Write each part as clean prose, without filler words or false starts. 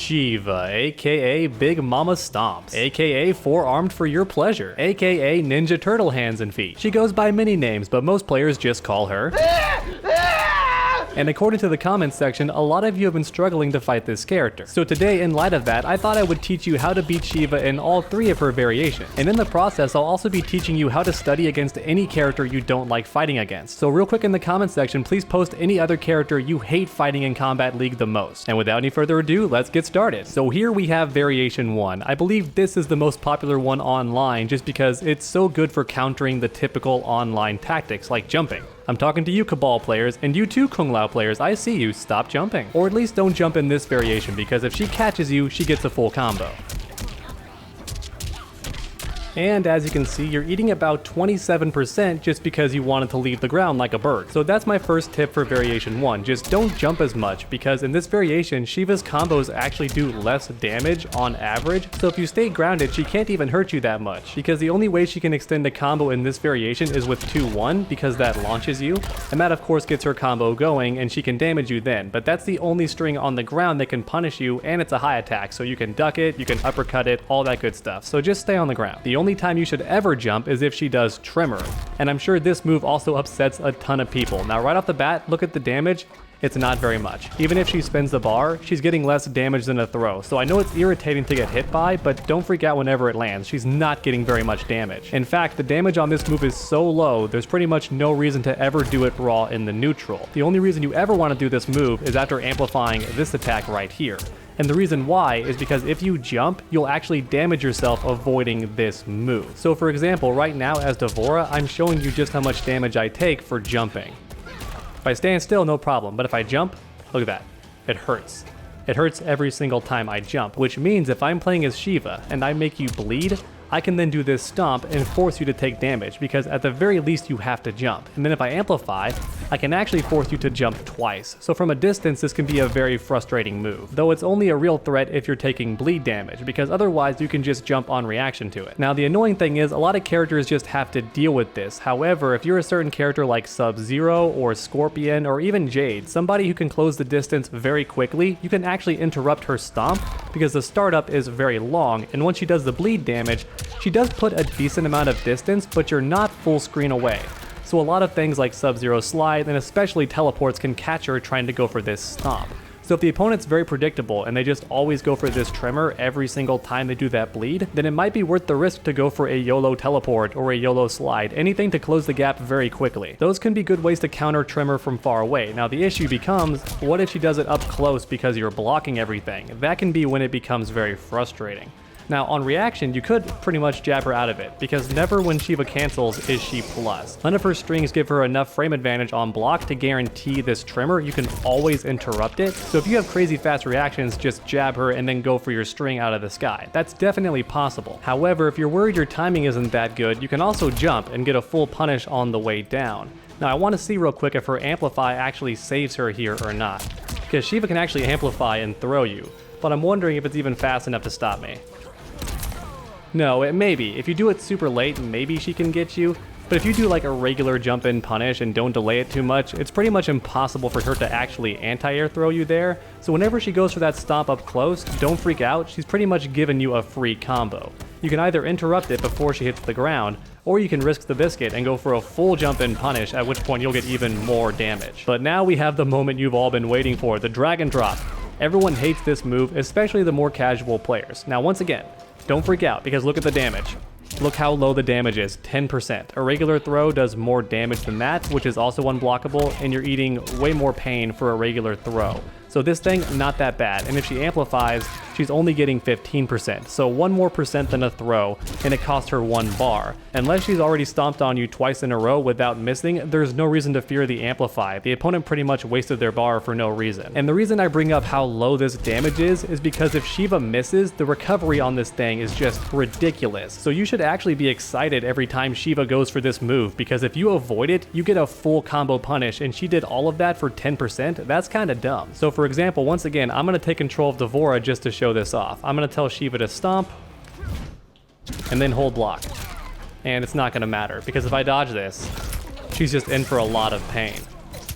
Shiva, aka Big Mama Stomps, aka Four-Armed for Your Pleasure, aka Ninja Turtle Hands and Feet. She goes by many names, but most players just call her. And according to the comments section, a lot of you have been struggling to fight this character. So today, in light of that, I thought I would teach you how to beat Shiva in all 3 of her variations. And in the process, I'll also be teaching you how to study against any character you don't like fighting against. So real quick in the comments section, please post any other character you hate fighting in Kombat League the most. And without any further ado, let's get started. So here we have variation 1. I believe this is the most popular one online just because it's so good for countering the typical online tactics like jumping. I'm talking to you Cabal players, and you too Kung Lao players, I see you, stop jumping. Or at least don't jump in this variation, because if she catches you, she gets a full combo. And as you can see, you're eating about 27% just because you wanted to leave the ground like a bird. So that's my first tip for variation 1, just don't jump as much, because in this variation, Shiva's combos actually do less damage on average. So if you stay grounded, she can't even hurt you that much, because the only way she can extend a combo in this variation is with 2-1, because that launches you. And that of course gets her combo going, and she can damage you then, but that's the only string on the ground that can punish you, and it's a high attack, so you can duck it, you can uppercut it, all that good stuff. So just stay on the ground. The only time you should ever jump is if she does Tremor, and I'm sure this move also upsets a ton of people. Now right off the bat, look at the damage. It's not very much. Even if she spins the bar, she's getting less damage than a throw. So I know it's irritating to get hit by, but don't freak out whenever it lands. She's not getting very much damage. In fact, the damage on this move is so low, there's pretty much no reason to ever do it raw in the neutral. The only reason you ever want to do this move is after amplifying this attack right here. And the reason why is because if you jump, you'll actually damage yourself avoiding this move. So for example, right now as Devora, I'm showing you just how much damage I take for jumping. If I stand still, no problem, but if I jump, look at that, it hurts. It hurts every single time I jump, which means if I'm playing as Shiva and I make you bleed, I can then do this stomp and force you to take damage, because at the very least you have to jump. And then if I amplify, I can actually force you to jump twice. So from a distance, this can be a very frustrating move, though it's only a real threat if you're taking bleed damage, because otherwise you can just jump on reaction to it. Now the annoying thing is, a lot of characters just have to deal with this. However, if you're a certain character like Sub-Zero or Scorpion or even Jade, somebody who can close the distance very quickly, you can actually interrupt her stomp, because the startup is very long, and once she does the bleed damage, she does put a decent amount of distance, but you're not full screen away. So a lot of things like Sub-Zero slide and especially teleports can catch her trying to go for this stomp. So if the opponent's very predictable and they just always go for this Tremor every single time they do that bleed, then it might be worth the risk to go for a YOLO teleport or a YOLO slide, anything to close the gap very quickly. Those can be good ways to counter Tremor from far away. Now the issue becomes, what if she does it up close because you're blocking everything? That can be when it becomes very frustrating. Now on reaction, you could pretty much jab her out of it, because never when Shiva cancels is she plus. None of her strings give her enough frame advantage on block to guarantee this Tremor. You can always interrupt it. So if you have crazy fast reactions, just jab her and then go for your string out of the sky. That's definitely possible. However, if you're worried your timing isn't that good, you can also jump and get a full punish on the way down. Now I want to see real quick if her amplify actually saves her here or not, because Shiva can actually amplify and throw you, but I'm wondering if it's even fast enough to stop me. No, it may be. If you do it super late, maybe she can get you. But if you do like a regular jump in punish and don't delay it too much, it's pretty much impossible for her to actually anti-air throw you there. So whenever she goes for that stomp up close, don't freak out. She's pretty much giving you a free combo. You can either interrupt it before she hits the ground, or you can risk the biscuit and go for a full jump in punish, at which point you'll get even more damage. But now we have the moment you've all been waiting for, the dragon drop. Everyone hates this move, especially the more casual players. Now once again, don't freak out, because look at the damage. Look how low the damage is, 10%. A regular throw does more damage than that, which is also unblockable, and you're eating way more pain for a regular throw. So this thing, not that bad. And if she amplifies, she's only getting 15%. So 1 more percent than a throw, and it cost her 1 bar. Unless she's already stomped on you twice in a row without missing, there's no reason to fear the amplify. The opponent pretty much wasted their bar for no reason. And the reason I bring up how low this damage is because if Shiva misses, the recovery on this thing is just ridiculous. So you should actually be excited every time Shiva goes for this move, because if you avoid it, you get a full combo punish, and she did all of that for 10%. That's kind of dumb. So for example, once again, I'm going to take control of Devora just to show this off. I'm going to tell Shiva to stomp, and then hold block. And it's not going to matter, because if I dodge this, she's just in for a lot of pain.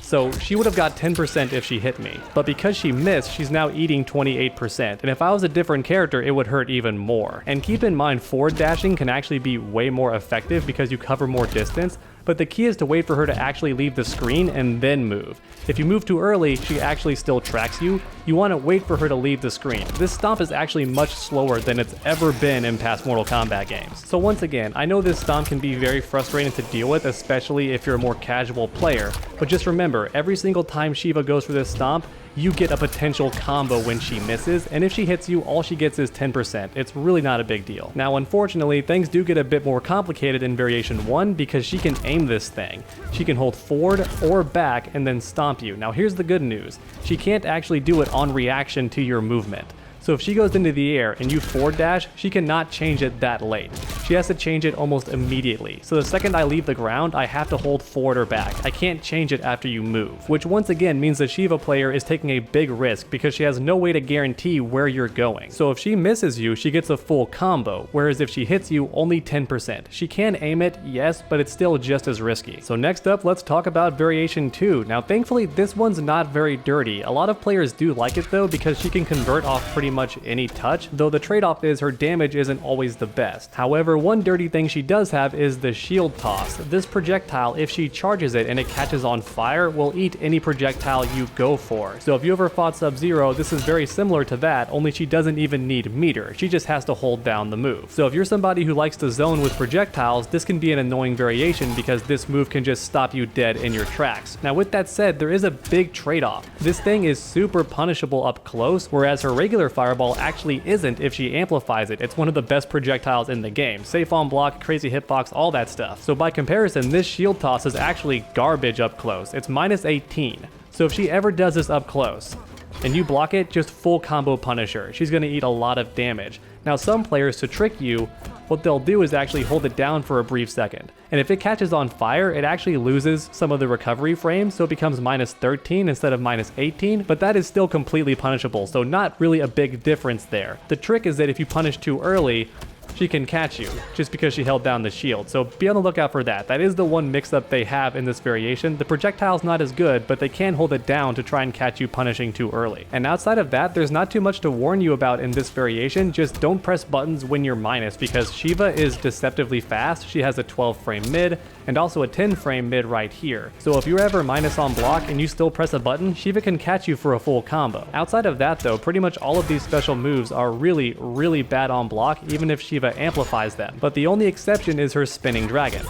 So she would have got 10% if she hit me. But because she missed, she's now eating 28%. And if I was a different character, it would hurt even more. And keep in mind, forward dashing can actually be way more effective because you cover more distance. But the key is to wait for her to actually leave the screen and then move. If you move too early, she actually still tracks you. You want to wait for her to leave the screen. This stomp is actually much slower than it's ever been in past Mortal Kombat games. So once again, I know this stomp can be very frustrating to deal with, especially if you're a more casual player. But just remember, every single time Shiva goes for this stomp, you get a potential combo when she misses, and if she hits you, all she gets is 10%. It's really not a big deal. Now, unfortunately, things do get a bit more complicated in Variation 1 because she can aim this thing. She can hold forward or back and then stomp you. Now, here's the good news. She can't actually do it on reaction to your movement. So if she goes into the air and you forward dash, she cannot change it that late. She has to change it almost immediately. So the second I leave the ground, I have to hold forward or back. I can't change it after you move, which once again means the Shiva player is taking a big risk because she has no way to guarantee where you're going. So if she misses you, she gets a full combo, whereas if she hits you, only 10%. She can aim it, yes, but it's still just as risky. So next up, let's talk about Variation 2. Now thankfully, this one's not very dirty. A lot of players do like it though because she can convert off pretty much any touch, though the trade-off is her damage isn't always the best. However, one dirty thing she does have is the shield toss. This projectile, if she charges it and it catches on fire, will eat any projectile you go for. So if you ever fought Sub-Zero, this is very similar to that, only she doesn't even need meter. She just has to hold down the move. So if you're somebody who likes to zone with projectiles, this can be an annoying variation because this move can just stop you dead in your tracks. Now with that said, there is a big trade-off. This thing is super punishable up close, whereas her regular fireball actually isn't if she amplifies it. It's one of the best projectiles in the game. Safe on block, crazy hitbox, all that stuff. So by comparison, this shield toss is actually garbage up close. It's minus 18. So if she ever does this up close, and you block it, just full combo punish her. She's gonna eat a lot of damage. Now some players, to trick you, what they'll do is actually hold it down for a brief second. And if it catches on fire, it actually loses some of the recovery frames, so it becomes minus 13 instead of minus 18, but that is still completely punishable, so not really a big difference there. The trick is that if you punish too early, she can catch you, just because she held down the shield, so be on the lookout for that. That is the one mix-up they have in this variation. The projectile's not as good, but they can hold it down to try and catch you punishing too early. And outside of that, there's not too much to warn you about in this variation, just don't press buttons when you're minus, because Shiva is deceptively fast. She has a 12 frame mid, and also a 10 frame mid right here. So if you're ever minus on block and you still press a button, Shiva can catch you for a full combo. Outside of that though, pretty much all of these special moves are really bad on block, even if Shiva amplifies them. But the only exception is her spinning dragon.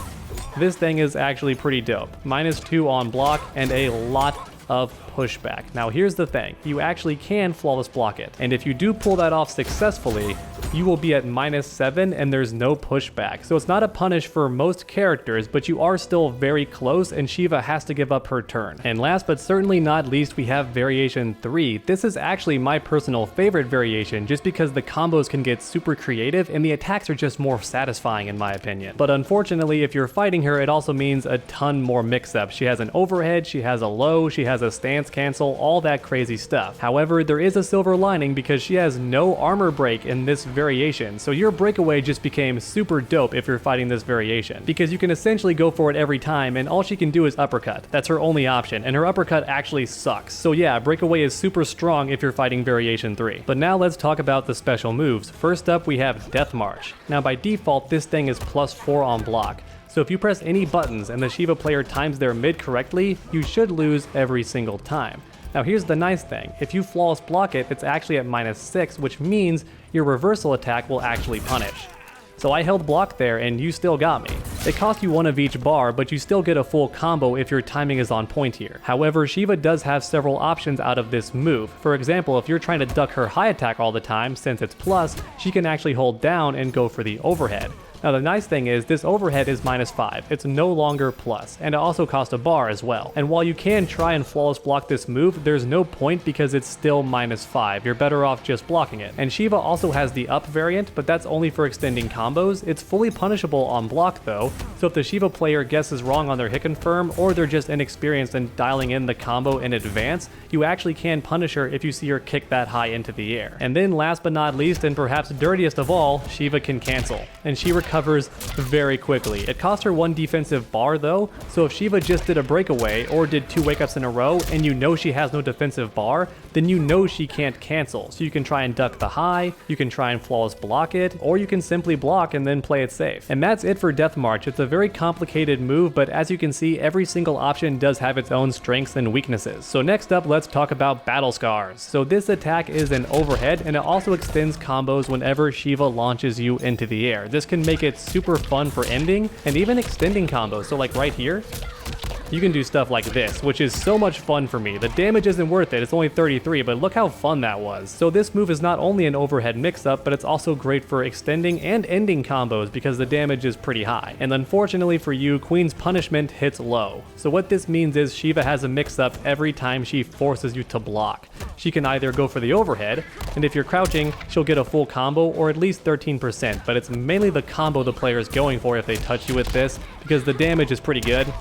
This thing is actually pretty dope. Minus 2 on block and a lot of pushback. Now here's the thing, you actually can flawless block it, and if you do pull that off successfully, you will be at minus 7 and there's no pushback. So it's not a punish for most characters, but you are still very close and Shiva has to give up her turn. And last but certainly not least, we have Variation 3. This is actually my personal favorite variation just because the combos can get super creative and the attacks are just more satisfying in my opinion. But unfortunately, if you're fighting her, it also means a ton more mix-ups. She has an overhead, she has a low, she has a stance cancel, all that crazy stuff. However, there is a silver lining because she has no armor break in this variation, so your breakaway just became super dope if you're fighting this variation, because you can essentially go for it every time and all she can do is uppercut. That's her only option, and her uppercut actually sucks. So yeah, breakaway is super strong if you're fighting Variation 3. But now let's talk about the special moves. First up, we have Death March. Now by default, this thing is +4 on block. So if you press any buttons and the Shiva player times their mid correctly, you should lose every single time. Now here's the nice thing, if you flawless block it, it's actually at -6, which means your reversal attack will actually punish. So I held block there and you still got me. It costs you 1 of each bar, but you still get a full combo if your timing is on point here. However, Shiva does have several options out of this move. For example, if you're trying to duck her high attack all the time, since it's plus, she can actually hold down and go for the overhead. Now the nice thing is this overhead is -5, it's no longer plus, and it also costs a bar as well. And while you can try and flawless block this move, there's no point because it's still -5, you're better off just blocking it. And Shiva also has the up variant, but that's only for extending combos. It's fully punishable on block though, so if the Shiva player guesses wrong on their hit confirm, or they're just inexperienced in dialing in the combo in advance, you actually can punish her if you see her kick that high into the air. And then last but not least, and perhaps dirtiest of all, Shiva can cancel. And she recovers recovers very quickly. It cost her 1 defensive bar though, so if Shiva just did a breakaway or did 2 wake-ups in a row and you know she has no defensive bar, then you know she can't cancel. So you can try and duck the high, you can try and flawless block it, or you can simply block and then play it safe. And that's it for Death March. It's a very complicated move, but as you can see, every single option does have its own strengths and weaknesses. So next up, let's talk about Battle Scars. So this attack is an overhead, and it also extends combos whenever Shiva launches you into the air. This can make it super fun for ending and even extending combos. So like right here, you can do stuff like this, which is so much fun for me. The damage isn't worth it, it's only 33, but look how fun that was. So this move is not only an overhead mix-up, but it's also great for extending and ending combos because the damage is pretty high. And unfortunately for you, Queen's punishment hits low. So what this means is Shiva has a mix-up every time she forces you to block. She can either go for the overhead, and if you're crouching, she'll get a full combo or at least 13%, but it's mainly the combo the player is going for if they touch you with this, because the damage is pretty good.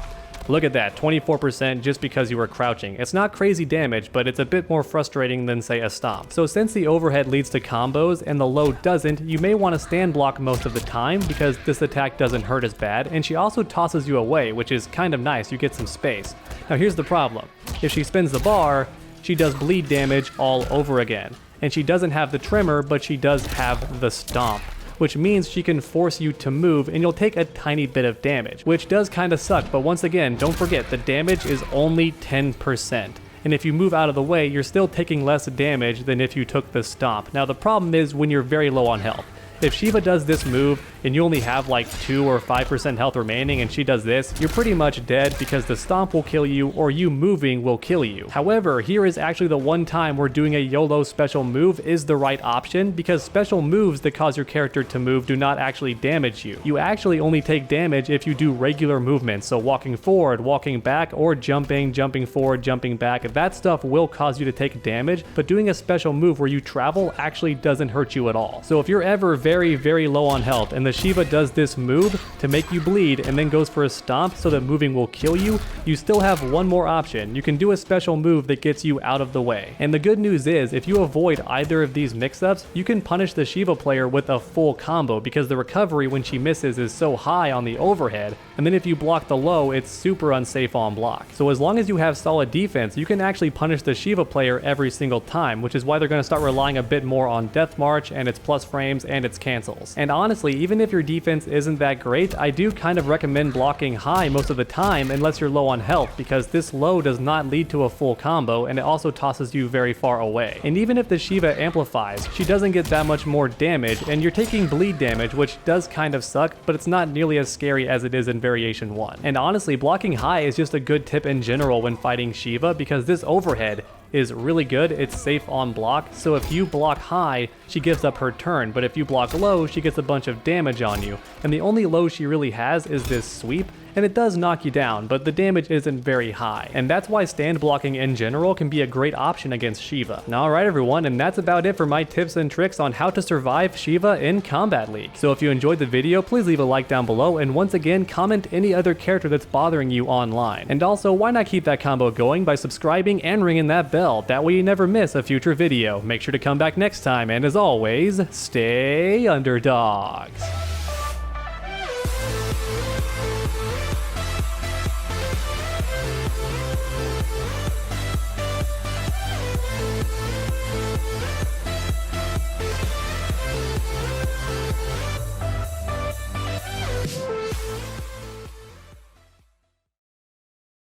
Look at that, 24% just because you were crouching. It's not crazy damage, but it's a bit more frustrating than say a stomp. So since the overhead leads to combos and the low doesn't, you may want to stand block most of the time because this attack doesn't hurt as bad, and she also tosses you away, which is kind of nice, you get some space. Now here's the problem. If she spins the bar, she does bleed damage all over again. And she doesn't have the tremor, but she does have the stomp, which means she can force you to move and you'll take a tiny bit of damage, which does kind of suck, but once again, don't forget the damage is only 10%. And if you move out of the way, you're still taking less damage than if you took the stomp. Now the problem is when you're very low on health. If Shiva does this move and you only have like 2 or 5% health remaining and she does this, you're pretty much dead because the stomp will kill you or you moving will kill you. However, here is actually the one time where doing a YOLO special move is the right option because special moves that cause your character to move do not actually damage you. You actually only take damage if you do regular movements, so walking forward, walking back, or jumping forward, jumping back. That stuff will cause you to take damage, but doing a special move where you travel actually doesn't hurt you at all. So if you're ever very low on health and the Shiva does this move to make you bleed and then goes for a stomp so that moving will kill you, you still have one more option. You can do a special move that gets you out of the way. And the good news is if you avoid either of these mix-ups, you can punish the Shiva player with a full combo because the recovery when she misses is so high on the overhead, and then if you block the low, it's super unsafe on block. So as long as you have solid defense, you can actually punish the Shiva player every single time, which is why they're going to start relying a bit more on Death March and its plus frames and its cancels. And honestly, even if your defense isn't that great, I do kind of recommend blocking high most of the time unless you're low on health, because this low does not lead to a full combo and it also tosses you very far away. And even if the Shiva amplifies, she doesn't get that much more damage and you're taking bleed damage, which does kind of suck, but it's not nearly as scary as it is in Variation 1. And honestly, blocking high is just a good tip in general when fighting Shiva because this overhead is really good. It's safe on block, so if you block high, she gives up her turn, but if you block low, she gets a bunch of damage on you. And the only low she really has is this sweep, and it does knock you down, but the damage isn't very high. And that's why stand blocking in general can be a great option against Shiva. Now, alright everyone, and that's about it for my tips and tricks on how to survive Shiva in Kombat League. So if you enjoyed the video, please leave a like down below, and once again, comment any other character that's bothering you online. And also, why not keep that combo going by subscribing and ringing that bell? That way you never miss a future video. Make sure to come back next time, and as always, stay underdogs.